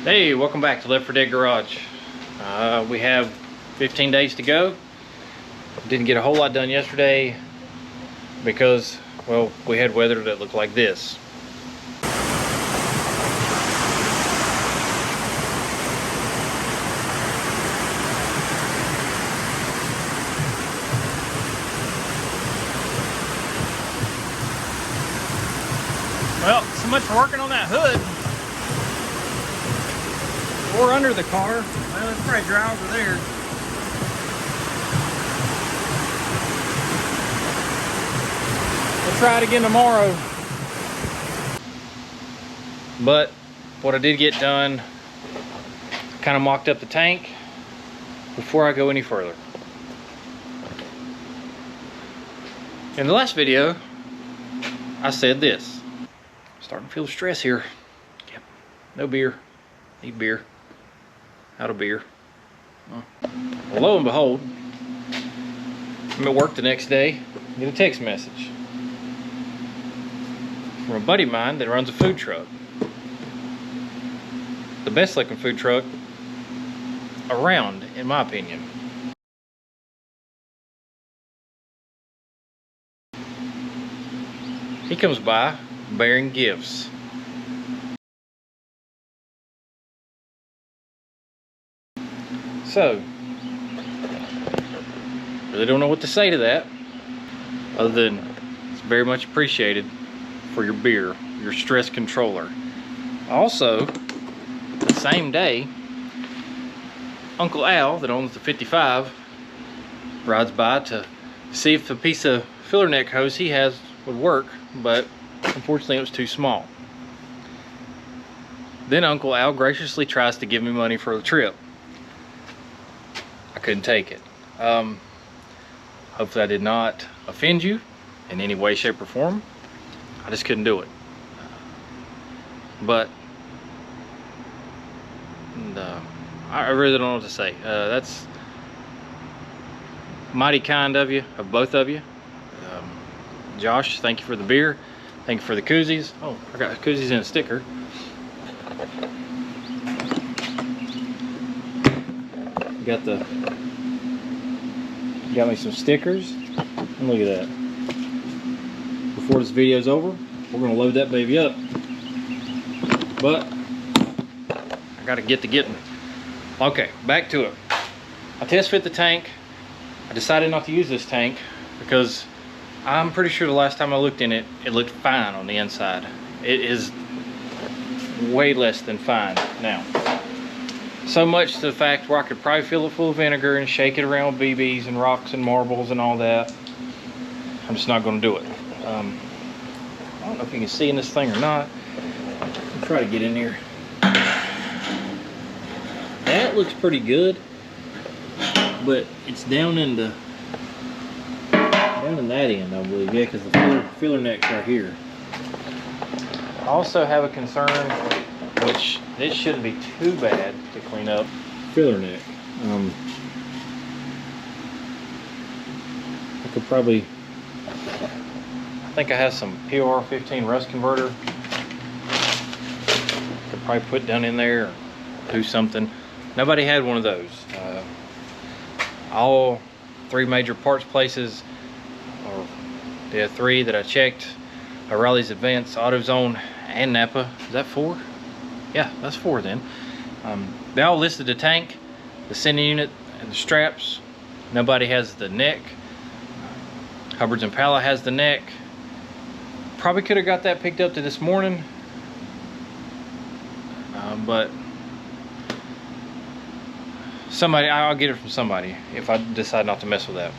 Hey, welcome back to Left 4 Dead Garage. We have 15 days to go. Didn't get a whole lot done yesterday because, well, we had weather that looked like this. Well, so much for working on that hood. Or under the car. Well, it's probably dry over there. We'll try it again tomorrow. But what I did get done, kind of mocked up the tank before I go any further. In the last video, I said this. Starting to feel the stress here. Yep. No beer. Need beer. Out of beer. Well, lo and behold, I'm at work the next day, get a text message from a buddy of mine that runs a food truck. The best looking food truck around, in my opinion. He comes by bearing gifts. So, really don't know what to say to that, other than it's very much appreciated for your beer, your stress controller. Also, the same day, Uncle Al, that owns the 55, rides by to see if the piece of filler neck hose he has would work, but unfortunately it was too small. Then Uncle Al graciously tries to give me money for the trip. I couldn't take it. Hopefully I did not offend you in any way, shape, or form. I just couldn't do it. But I really don't know what to say. That's mighty kind of you, of both of you. Josh, thank you for the beer. Thank you for the koozies. Oh, I got koozies and a sticker. Got me some stickers, and look at that. Before this video's over, we're gonna load that baby up. But I gotta get to getting. Okay, back to it. I test fit the tank. I decided not to use this tank because I'm pretty sure the last time I looked in it, it looked fine on the inside. It is way less than fine now. So much to the fact where I could probably fill it full of vinegar and shake it around with BBs and rocks and marbles and all that. I'm just not going to do it. I don't know if you can see in this thing or not. I'll try to get in here. That looks pretty good, but it's down in that end, I believe. Yeah, because the filler neck's right here. I also have a concern, which it shouldn't be too bad to clean up. Filler neck. I could probably, I think I have some PowerTour rust converter. Could probably put down in there or do something. Nobody had one of those. All three major parts places, or the three that I checked, O'Reilly's Advance, AutoZone, and Napa. Is that 4? Yeah, that's 4 then. They all listed the tank, the sending unit, and the straps. Nobody has the neck. Hubbard's Impala has the neck. Probably could have got that picked up to this morning, but somebody, I'll get it from somebody if I decide not to mess with that.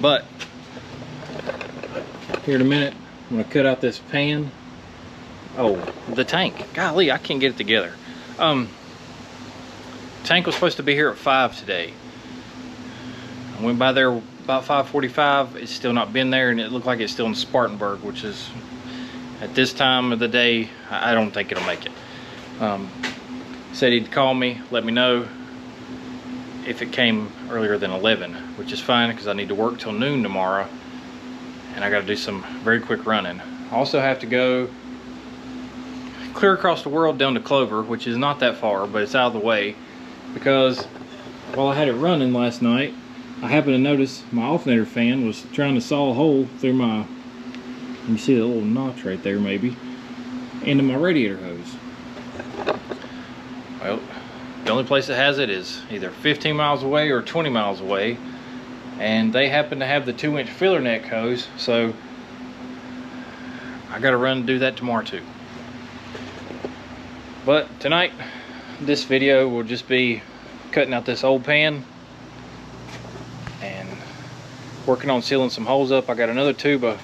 But here in a minute, I'm gonna cut out this pan. Oh, the tank. Golly, I can't get it together. Tank was supposed to be here at 5 today. I went by there about 5:45. It's still not been there, and it looked like it's still in Spartanburg, which is, at this time of the day, I don't think it'll make it. Said he'd call me, let me know if it came earlier than 11, which is fine because I need to work till noon tomorrow, and I got to do some very quick running. I also have to go clear across the world down to Clover, which is not that far, but it's out of the way, because while I had it running last night, I happened to notice my alternator fan was trying to saw a hole through my, you see the little notch right there maybe, into my radiator hose. Well, the only place that has it is either 15 miles away or 20 miles away, and they happen to have the 2-inch filler neck hose, so I gotta run and do that tomorrow too. But tonight, this video will just be cutting out this old pan and working on sealing some holes up. I got another tube of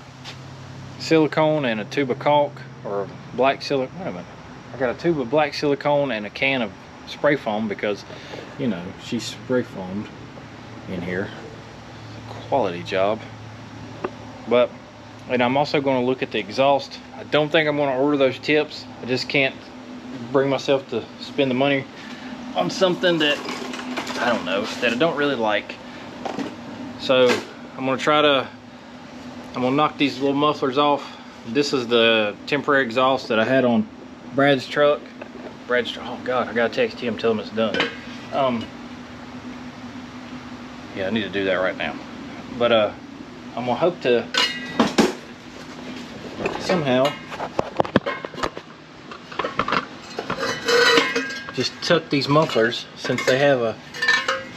silicone and a tube of caulk, or black silicone. Wait a minute. I got a tube of black silicone and a can of spray foam, because, you know, she spray foamed in here. Quality job. But, and I'm also going to look at the exhaust. I don't think I'm going to order those tips. I just can't bring myself to spend the money on something that I don't know, that I don't really like. So I'm going to knock these little mufflers off. This is the temporary exhaust that I had on Brad's truck. Oh God, I gotta text him, tell him it's done. Yeah, I need to do that right now. But I'm gonna hope to somehow just tuck these mufflers, since they have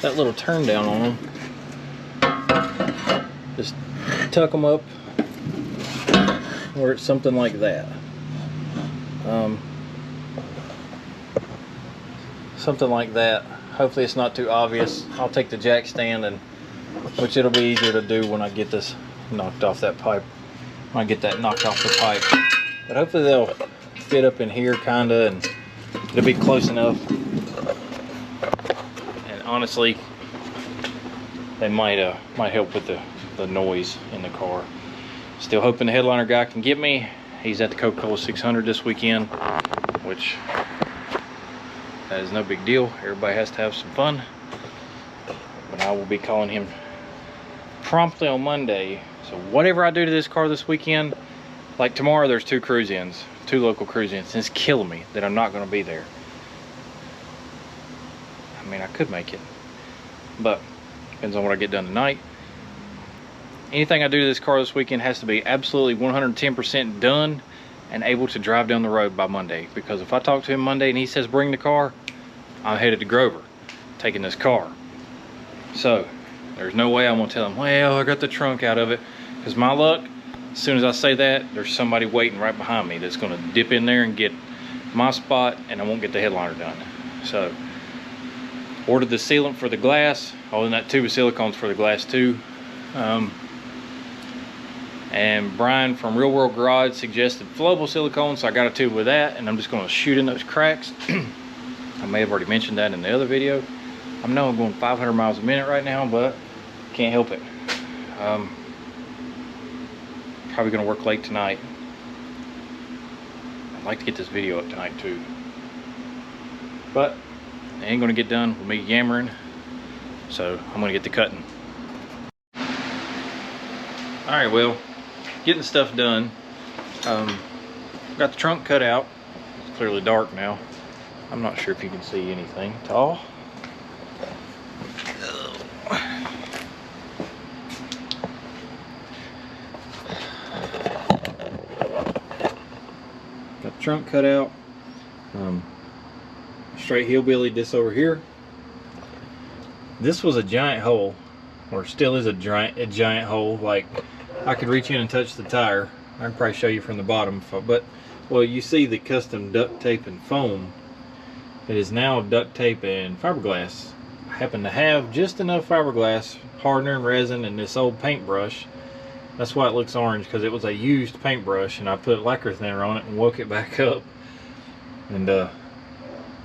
that little turn down on them. Just tuck them up where it's something like that. Something like that. Hopefully it's not too obvious. I'll take the jack stand, and which it'll be easier to do when I get this knocked off that pipe. When I get that knocked off the pipe. But hopefully they'll fit up in here kinda, and it'll be close enough. And honestly, they might help with the noise in the car. Still hoping the headliner guy can get me. He's at the Coca-Cola 600 this weekend, which that is no big deal. Everybody has to have some fun. But I will be calling him promptly on Monday. So whatever I do to this car this weekend, like tomorrow there's 2 cruise-ins, 2 local cruise-ins, and it's killing me that I'm not going to be there. I mean, I could make it, but depends on what I get done tonight. Anything I do to this car this weekend has to be absolutely 110% done and able to drive down the road by Monday. Because if I talk to him Monday and he says bring the car, I'm headed to Grover, taking this car. So there's no way I'm gonna tell him, well, I got the trunk out of it. Because my luck, as soon as I say that, there's somebody waiting right behind me that's gonna dip in there and get my spot, and I won't get the headliner done. So ordered the sealant for the glass. Oh, and that tube of silicone's for the glass too. And Brian from Real World Garage suggested flowable silicone, so I got a tube with that, and I'm just going to shoot in those cracks. I may have already mentioned that in the other video. I know I'm going 500 miles a minute right now, but can't help it. Probably going to work late tonight. I'd like to get this video up tonight too, but it ain't going to get done with me yammering, so I'm going to get to cutting. Alright, well, getting stuff done. Got the trunk cut out. It's clearly dark now. I'm not sure if you can see anything at all. Got the trunk cut out. Straight hillbilly this over here. This was a giant hole, or still is a giant hole. Like, I could reach in and touch the tire. I can probably show you from the bottom, but well, you see the custom duct tape and foam. It is now duct tape and fiberglass. I happen to have just enough fiberglass, hardener and resin, and this old paintbrush. That's why it looks orange, because it was a used paintbrush, and I put lacquer thinner on it and woke it back up. And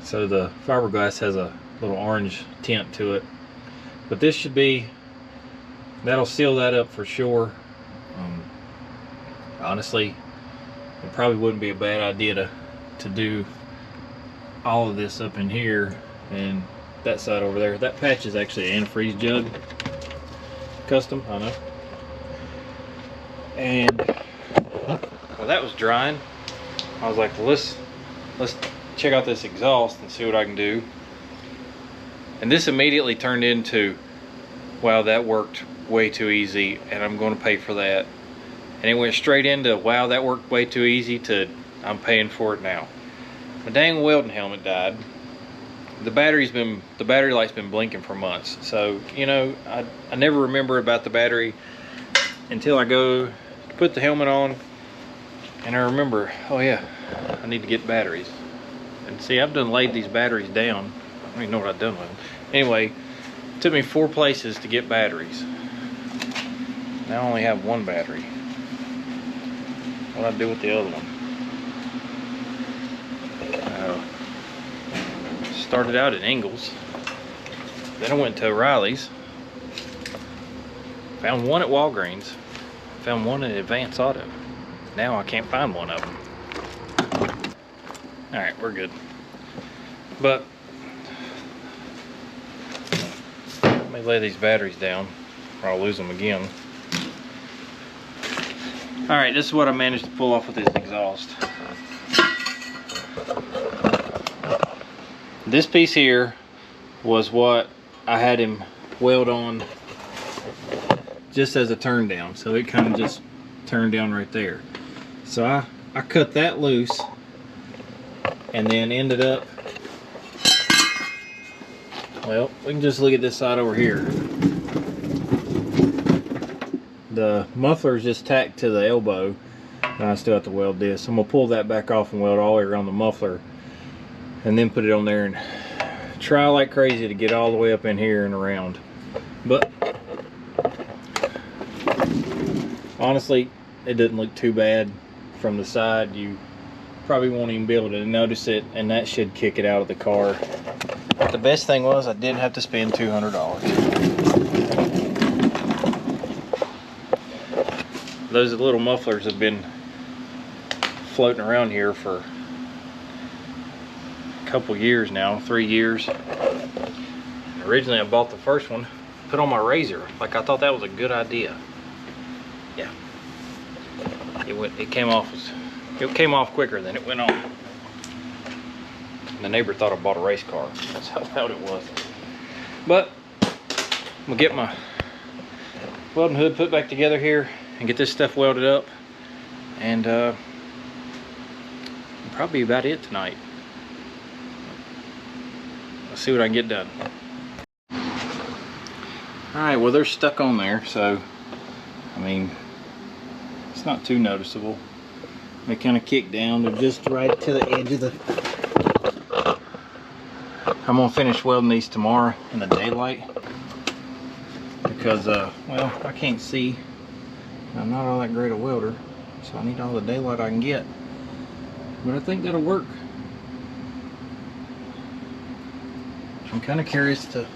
so the fiberglass has a little orange tint to it. But this should be, that'll seal that up for sure. Honestly, it probably wouldn't be a bad idea to do all of this up in here and that side over there. That patch is actually an antifreeze jug, custom, I know. And well, that was drying. I was like, well, let's let's check out this exhaust and see what I can do. And this immediately turned into, wow, that worked way too easy and I'm going to pay for that. And it went straight into, wow, that worked way too easy, to I'm paying for it now. My dang welding helmet died. The battery light's been blinking for months. So, you know, I never remember about the battery until I go to put the helmet on and I remember, oh yeah, I need to get batteries. And see, I've done laid these batteries down. I don't even know what I've done with them. Anyway, it took me 4 places to get batteries. Now I only have 1 battery. What do I do with the other one? Started out at Ingles, then I went to O'Reilly's, found 1 at Walgreens, found 1 at Advance Auto. Now I can't find 1 of them. Alright, we're good. But let me lay these batteries down or I'll lose them again. Alright, this is what I managed to pull off with this exhaust. This piece here was what I had him weld on just as a turn down, so it kind of just turned down right there. So I cut that loose and then ended up, well, we can just look at this side over here. The muffler is just tacked to the elbow and I still have to weld this. I'm going to pull that back off and weld all the way around the muffler and then put it on there and try like crazy to get all the way up in here and around. But honestly, it doesn't look too bad from the side. You probably won't even be able to notice it, and that should kick it out of the car. The best thing was I didn't have to spend $200. Those little mufflers have been floating around here for couple years now, 3 years. Originally I bought the first one, put on my razor, like I thought that was a good idea. Yeah, it came off quicker than it went on. The neighbor thought I bought a race car. That's how loud it was. But I'm gonna get my welding hood put back together here and get this stuff welded up, and probably about it tonight. Let's see what I can get done. Alright, well, they're stuck on there, so I mean, it's not too noticeable. They kind of kick down. They're just right to the edge of the... I'm gonna finish welding these tomorrow in the daylight because well, I can't see. I'm not all that great a welder, so I need all the daylight I can get. But I think that'll work. I'm kind of curious to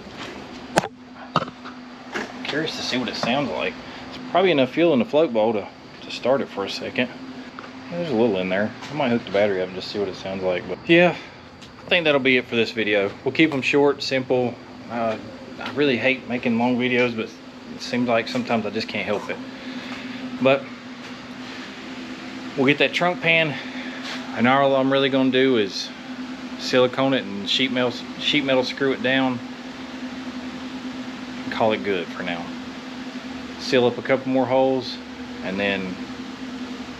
see what it sounds like. It's probably enough fuel in the float bowl to start it for a second. There's a little in there. I might hook the battery up and just see what it sounds like. But yeah, I think that'll be it for this video. We'll keep them short, simple. I really hate making long videos, but it seems like sometimes I just can't help it. But we'll get that trunk pan, and all I'm really going to do is silicone it and sheet metal screw it down and call it good for now. Seal up a couple more holes and then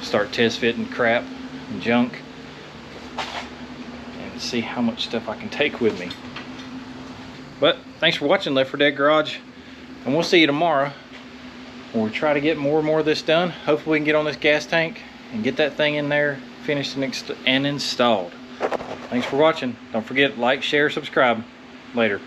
start test fitting crap and junk and see how much stuff I can take with me. But thanks for watching Left 4 Dead Garage, and we'll see you tomorrow when we try to get more and more of this done. Hopefully we can get on this gas tank and get that thing in there finished and installed. Thanks for watching. Don't forget, like, share, subscribe. Later.